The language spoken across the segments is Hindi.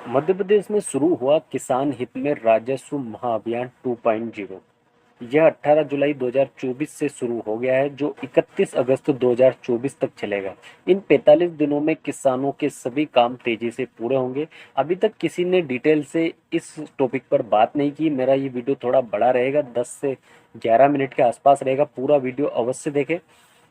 मध्य प्रदेश में शुरू हुआ किसान हित में राजस्व महाअभियान 2.0। यह 18 जुलाई 2024 से शुरू हो गया है, जो 31 अगस्त 2024 तक चलेगा। इन 45 दिनों में किसानों के सभी काम तेजी से पूरे होंगे। अभी तक किसी ने डिटेल से इस टॉपिक पर बात नहीं की। मेरा ये वीडियो थोड़ा बड़ा रहेगा, 10 से 11 मिनट के आसपास रहेगा। पूरा वीडियो अवश्य देखें।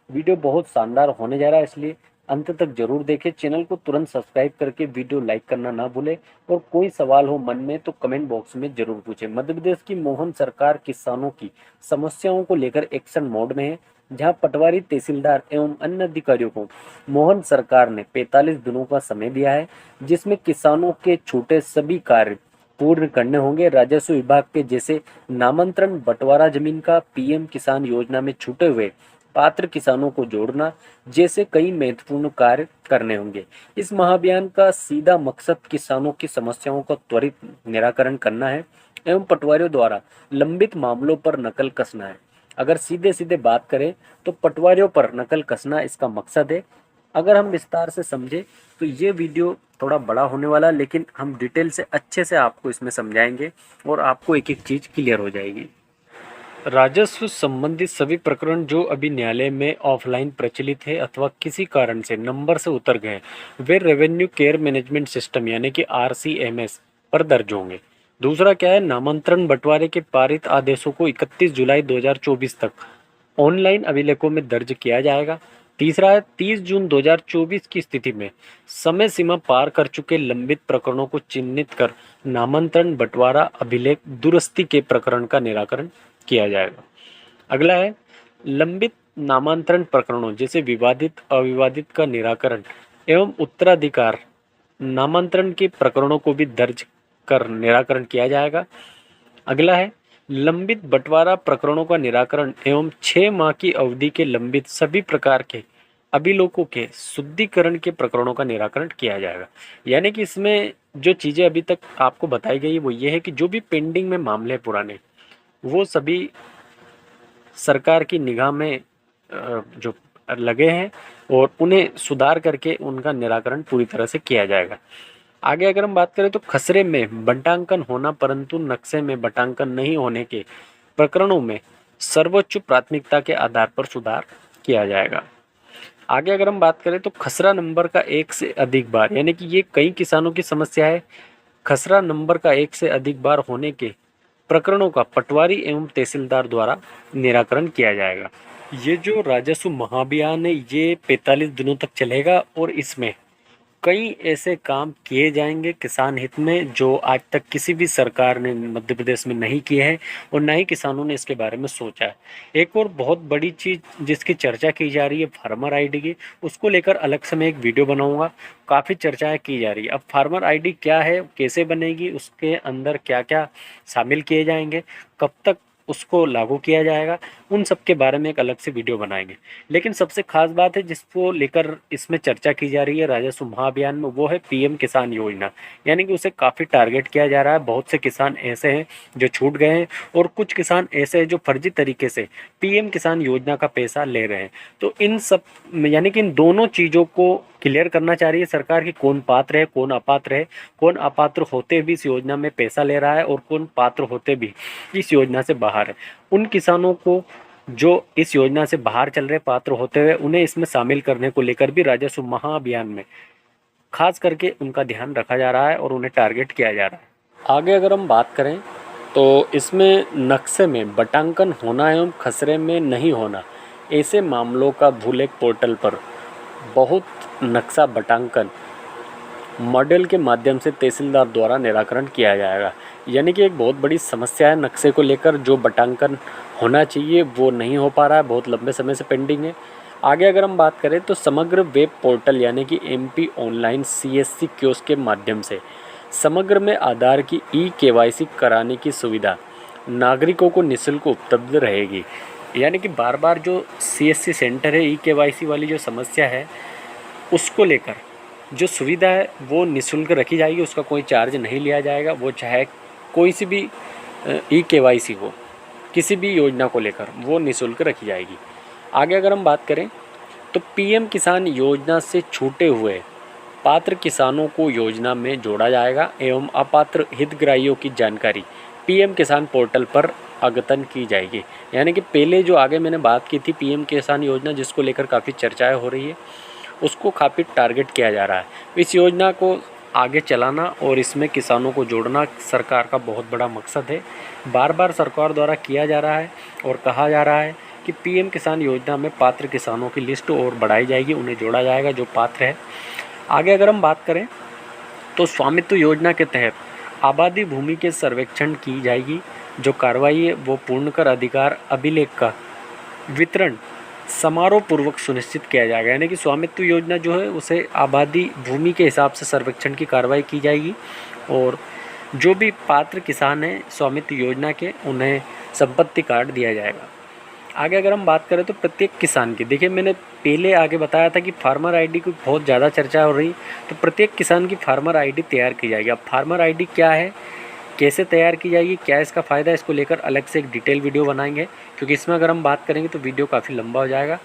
वीडियो बहुत शानदार होने जा रहा है, इसलिए अंत तक जरूर देखें। चैनल को तुरंत सब्सक्राइब करके वीडियो लाइक करना ना भूलें। और कोई सवाल हो मन में तो कमेंट बॉक्स में जरूर पूछें। मध्य प्रदेश की मोहन सरकार किसानों की समस्याओं को लेकर एक्शन मोड में है, जहां पटवारी, तहसीलदार एवं अन्य अधिकारियों को मोहन सरकार ने 45 दिनों का समय दिया है, जिसमें किसानों के छूटे सभी कार्य पूर्ण करने होंगे। राजस्व विभाग के जैसे नामांतरण, बंटवारा जमीन का, पीएम किसान योजना में छूटे हुए पात्र किसानों को जोड़ना जैसे कई महत्वपूर्ण कार्य करने होंगे। इस महाअभियान का सीधा मकसद किसानों की समस्याओं का त्वरित निराकरण करना है एवं पटवारियों द्वारा लंबित मामलों पर नकल कसना है। अगर सीधे सीधे बात करें तो पटवारियों पर नकल कसना इसका मकसद है। अगर हम विस्तार से समझे तो ये वीडियो थोड़ा बड़ा होने वाला है, लेकिन हम डिटेल से अच्छे से आपको इसमें समझाएंगे और आपको एक एक चीज क्लियर हो जाएगी। राजस्व संबंधित सभी प्रकरण जो अभी न्यायालय में ऑफलाइन प्रचलित है अथवा किसी कारण से नंबर से उतर गए, वे रेवेन्यू केयर मैनेजमेंट सिस्टम यानी कि आरसीएमएस पर दर्ज होंगे। दूसरा क्या है, नामांतरण बंटवारे के पारित आदेशों को 31 जुलाई 2024 तक ऑनलाइन अभिलेखों में दर्ज किया जाएगा। तीसरा है, 30 जून 2024 की स्थिति में समय सीमा पार कर चुके लंबित प्रकरणों को चिन्हित कर नामांतरण बंटवारा अभिलेख दुरुस्ती के प्रकरण का निराकरण किया जाएगा। अगला है, लंबित नामांतरण प्रकरणों जैसे विवादित, अविवादित का निराकरण एवं उत्तराधिकार नामांतरण के प्रकरणों को भी दर्ज कर निराकरण किया जाएगा। अगला है, लंबित बंटवारा प्रकरणों का निराकरण एवं 6 माह की अवधि के लंबित सभी प्रकार के अभिलोकों के शुद्धिकरण के प्रकरणों का निराकरण किया जाएगा। यानी कि इसमें जो चीजें अभी तक आपको बताई गई वो ये है कि जो भी पेंडिंग में मामले पुराने, वो सभी सरकार की निगाह में जो लगे हैं और उन्हें सुधार करके उनका निराकरण पूरी तरह से किया जाएगा। आगे अगर हम बात करें तो खसरे में बंटांकन होना परंतु नक्शे में बंटांकन नहीं होने के प्रकरणों में सर्वोच्च प्राथमिकता के आधार पर सुधार किया जाएगा। आगे अगर हम बात करें तो खसरा नंबर का एक से अधिक बार, यानी कि ये कई किसानों की समस्या है, खसरा नंबर का एक से अधिक बार होने के प्रकरणों का पटवारी एवं तहसीलदार द्वारा निराकरण किया जाएगा। ये जो राजस्व महाअभियान है ये 45 दिनों तक चलेगा और इसमें कई ऐसे काम किए जाएंगे किसान हित में जो आज तक किसी भी सरकार ने मध्य प्रदेश में नहीं किए हैं और ना ही किसानों ने इसके बारे में सोचा है। एक और बहुत बड़ी चीज़ जिसकी चर्चा की जा रही है फार्मर आईडी की, उसको लेकर अलग से मैं एक वीडियो बनाऊंगा। काफ़ी चर्चाएं की जा रही है। अब फार्मर आईडी क्या है, कैसे बनेगी, उसके अंदर क्या क्या शामिल किए जाएंगे, कब तक उसको लागू किया जाएगा, उन सब के बारे में एक अलग से वीडियो बनाएंगे। लेकिन सबसे खास बात है जिसको लेकर इसमें चर्चा की जा रही है राजस्व महाअभियान में, वो है पीएम किसान योजना। यानी कि उसे काफ़ी टारगेट किया जा रहा है। बहुत से किसान ऐसे हैं जो छूट गए हैं और कुछ किसान ऐसे हैं जो फर्जी तरीके से पीएम किसान योजना का पैसा ले रहे हैं। तो इन सब यानी कि इन दोनों चीज़ों को क्लियर करना चाह रही है सरकार की, कौन पात्र है कौन अपात्र है, कौन अपात्र होते भी इस योजना में पैसा ले रहा है और कौन पात्र होते भी इस योजना से बाहर है। उन किसानों को जो इस योजना से बाहर चल रहे पात्र होते हुए उन्हें इसमें शामिल करने को लेकर भी राजस्व महाअभियान में खास करके उनका ध्यान रखा जा रहा है और उन्हें टारगेट किया जा रहा है। आगे अगर हम बात करें तो इसमें नक्शे में बटांकन होना एवं खसरे में नहीं होना, ऐसे मामलों का भूलेख पोर्टल पर बहुत नक्शा बटांकन मॉडल के माध्यम से तहसीलदार द्वारा निराकरण किया जाएगा। यानी कि एक बहुत बड़ी समस्या है नक्शे को लेकर, जो बटांकन होना चाहिए वो नहीं हो पा रहा है, बहुत लंबे समय से पेंडिंग है। आगे अगर हम बात करें तो समग्र वेब पोर्टल यानी कि एमपी ऑनलाइन सीएससी कियोस्क के माध्यम से समग्र में आधार की ई-केवाईसी कराने की सुविधा नागरिकों को निःशुल्क उपलब्ध रहेगी। यानी कि बार बार जो सीएससी सेंटर है, ई-केवाईसी वाली जो समस्या है उसको लेकर जो सुविधा है वो निःशुल्क रखी जाएगी, उसका कोई चार्ज नहीं लिया जाएगा। वो चाहे कोई सी भी ई-केवाईसी हो, किसी भी योजना को लेकर वो निःशुल्क रखी जाएगी। आगे अगर हम बात करें तो पीएम किसान योजना से छूटे हुए पात्र किसानों को योजना में जोड़ा जाएगा एवं अपात्र हितग्राहियों की जानकारी पीएम किसान पोर्टल पर अद्यतन की जाएगी। यानी कि पहले जो आगे मैंने बात की थी पीएम किसान योजना, जिसको लेकर काफ़ी चर्चाएं हो रही है, उसको काफ़ी टारगेट किया जा रहा है। इस योजना को आगे चलाना और इसमें किसानों को जोड़ना सरकार का बहुत बड़ा मकसद है। बार बार सरकार द्वारा किया जा रहा है और कहा जा रहा है कि पीएम किसान योजना में पात्र किसानों की लिस्ट और बढ़ाई जाएगी, उन्हें जोड़ा जाएगा जो पात्र है। आगे अगर हम बात करें तो स्वामित्व योजना के तहत आबादी भूमि के सर्वेक्षण की जाएगी। जो कार्रवाई है वो पूर्ण कर अधिकार अभिलेख का वितरण समारोह पूर्वक सुनिश्चित किया जाएगा। यानी कि स्वामित्व योजना जो है उसे आबादी भूमि के हिसाब से सर्वेक्षण की कार्रवाई की जाएगी और जो भी पात्र किसान हैं स्वामित्व योजना के, उन्हें संपत्ति कार्ड दिया जाएगा। आगे अगर हम बात करें तो प्रत्येक किसान की, देखिए मैंने पहले आगे बताया था कि फार्मर आईडी की बहुत ज़्यादा चर्चा हो रही, तो प्रत्येक किसान की फार्मर आईडी तैयार की जाएगी। अब फार्मर आईडी क्या है, कैसे तैयार की जाएगी, क्या इसका फ़ायदा है, इसको लेकर अलग से एक डिटेल वीडियो बनाएंगे, क्योंकि इसमें अगर हम बात करेंगे तो वीडियो काफ़ी लंबा हो जाएगा।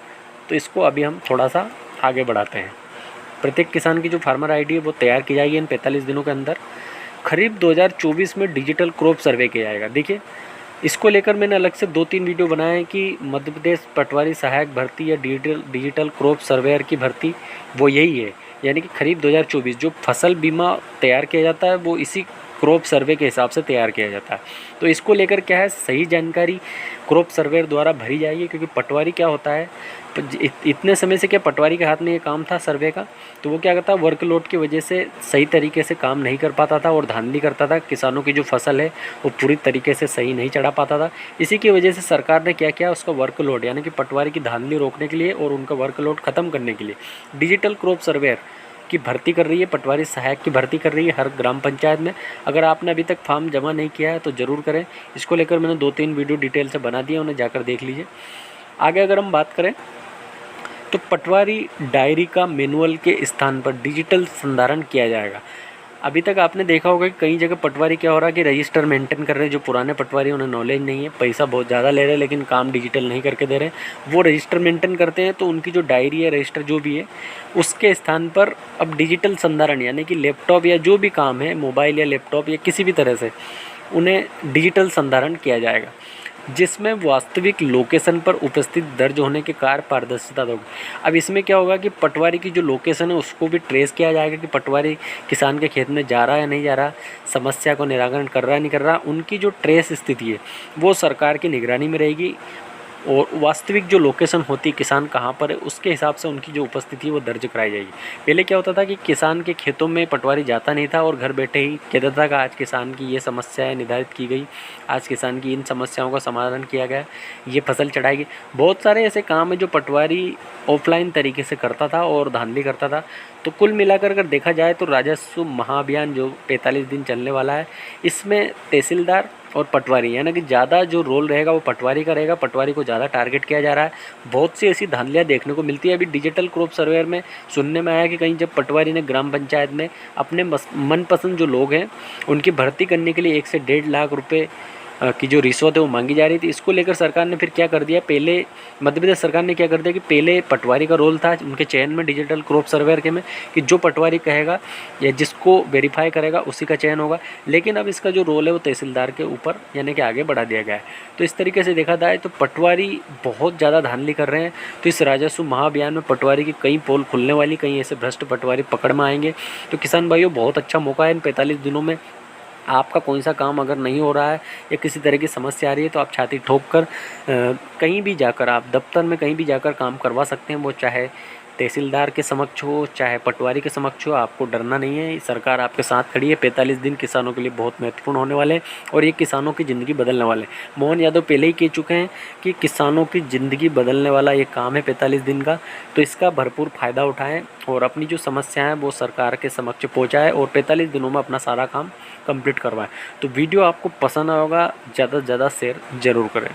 तो इसको अभी हम थोड़ा सा आगे बढ़ाते हैं। प्रत्येक किसान की जो फार्मर आईडी है वो तैयार की जाएगी इन 45 दिनों के अंदर। खरीफ 2024 में डिजिटल क्रॉप सर्वे किया जाएगा। देखिए इसको लेकर मैंने अलग से 2-3 वीडियो बनाए हैं कि मध्य प्रदेश पटवारी सहायक भर्ती या डिजिटल क्रॉप सर्वेयर की भर्ती वो यही है। यानी कि खरीफ 2024 जो फसल बीमा तैयार किया जाता है वो इसी क्रॉप सर्वे के हिसाब से तैयार किया जाता है। तो इसको लेकर क्या है, सही जानकारी क्रॉप सर्वेयर द्वारा भरी जाएगी, क्योंकि पटवारी क्या होता है, इतने समय से क्या पटवारी के हाथ में ये काम था सर्वे का, तो वो क्या करता है वर्कलोड की वजह से सही तरीके से काम नहीं कर पाता था और धांधली करता था। किसानों की जो फसल है वो पूरी तरीके से सही नहीं चढ़ा पाता था। इसी की वजह से सरकार ने क्या किया, उसका वर्कलोड यानी कि पटवारी की धांधली रोकने के लिए और उनका वर्कलोड ख़त्म करने के लिए डिजिटल क्रॉप सर्वेयर की भर्ती कर रही है, पटवारी सहायक की भर्ती कर रही है हर ग्राम पंचायत में। अगर आपने अभी तक फॉर्म जमा नहीं किया है तो ज़रूर करें। इसको लेकर मैंने 2-3 वीडियो डिटेल से बना दिया, उन्हें जाकर देख लीजिए। आगे अगर हम बात करें तो पटवारी डायरी का मैनुअल के स्थान पर डिजिटल संधारण किया जाएगा। अभी तक आपने देखा होगा कि कई जगह पटवारी क्या हो रहा है कि रजिस्टर मेंटेन कर रहे हैं। जो पुराने पटवारी उन्हें नॉलेज नहीं है, पैसा बहुत ज़्यादा ले रहे हैं लेकिन काम डिजिटल नहीं करके दे रहे हैं। वो रजिस्टर मेंटेन करते हैं तो उनकी जो डायरी है, रजिस्टर जो भी है, उसके स्थान पर अब डिजिटल संधारण यानी कि लैपटॉप या जो भी काम है मोबाइल या लैपटॉप या किसी भी तरह से उन्हें डिजिटल संधारण किया जाएगा, जिसमें वास्तविक लोकेशन पर उपस्थित दर्ज होने के कार्य पारदर्शिता होगी। अब इसमें क्या होगा कि पटवारी की जो लोकेशन है उसको भी ट्रेस किया जाएगा कि पटवारी किसान के खेत में जा रहा है या नहीं जा रहा, समस्या को निराकरण कर रहा है नहीं कर रहा। उनकी जो ट्रेस स्थिति है वो सरकार की निगरानी में रहेगी और वास्तविक जो लोकेशन होती है किसान कहाँ पर है उसके हिसाब से उनकी जो उपस्थिति है वो दर्ज कराई जाएगी। पहले क्या होता था कि किसान के खेतों में पटवारी जाता नहीं था और घर बैठे ही कहता था कि आज किसान की ये समस्याएं निर्धारित की गई, आज किसान की इन समस्याओं का समाधान किया गया, ये फसल चढ़ाई गई। बहुत सारे ऐसे काम है जो पटवारी ऑफलाइन तरीके से करता था और धांधली करता था। तो कुल मिलाकर अगर देखा जाए तो राजस्व महाअभियान जो 45 दिन चलने वाला है, इसमें तहसीलदार और पटवारी यानी कि ज़्यादा जो रोल रहेगा वो पटवारी का रहेगा। पटवारी को ज़्यादा टारगेट किया जा रहा है। बहुत सी ऐसी धांधलियाँ देखने को मिलती है। अभी डिजिटल क्रॉप सर्वेयर में सुनने में आया कि कहीं जब पटवारी ने ग्राम पंचायत में अपने मनपसंद जो लोग हैं उनकी भर्ती करने के लिए 1 से 1.5 लाख रुपये की जो रिश्वत है वो मांगी जा रही थी। इसको लेकर सरकार ने फिर क्या कर दिया, पहले मध्य प्रदेश सरकार ने क्या कर दिया कि पहले पटवारी का रोल था उनके चयन में डिजिटल क्रॉप सर्वेयर के में कि जो पटवारी कहेगा या जिसको वेरीफाई करेगा उसी का चयन होगा। लेकिन अब इसका जो रोल है वो तहसीलदार के ऊपर यानी कि आगे बढ़ा दिया गया है। तो इस तरीके से देखा जाए तो पटवारी बहुत ज़्यादा धांधली कर रहे हैं। तो इस राजस्व महाअभियान में पटवारी की कई पोल खुलने वाली, कई ऐसे भ्रष्ट पटवारी पकड़ में आएंगे। तो किसान भाइयों बहुत अच्छा मौका है इन 45 दिनों में। आपका कोई सा काम अगर नहीं हो रहा है या किसी तरह की समस्या आ रही है तो आप छाती ठोक कर कहीं भी जाकर, आप दफ्तर में कहीं भी जाकर काम करवा सकते हैं। वो चाहे तहसीलदार के समक्ष हो चाहे पटवारी के समक्ष हो, आपको डरना नहीं है। सरकार आपके साथ खड़ी है। 45 दिन किसानों के लिए बहुत महत्वपूर्ण होने वाले हैं और ये किसानों की ज़िंदगी बदलने वाले हैं। मोहन यादव पहले ही कह चुके हैं कि किसानों की ज़िंदगी बदलने वाला ये काम है 45 दिन का। तो इसका भरपूर फ़ायदा उठाएँ और अपनी जो समस्याएँ हैं वो सरकार के समक्ष पहुँचाएँ और 45 दिनों में अपना सारा काम कंप्लीट करवाएं। तो वीडियो आपको पसंद आएगा, ज़्यादा से ज़्यादा शेयर ज़रूर करें।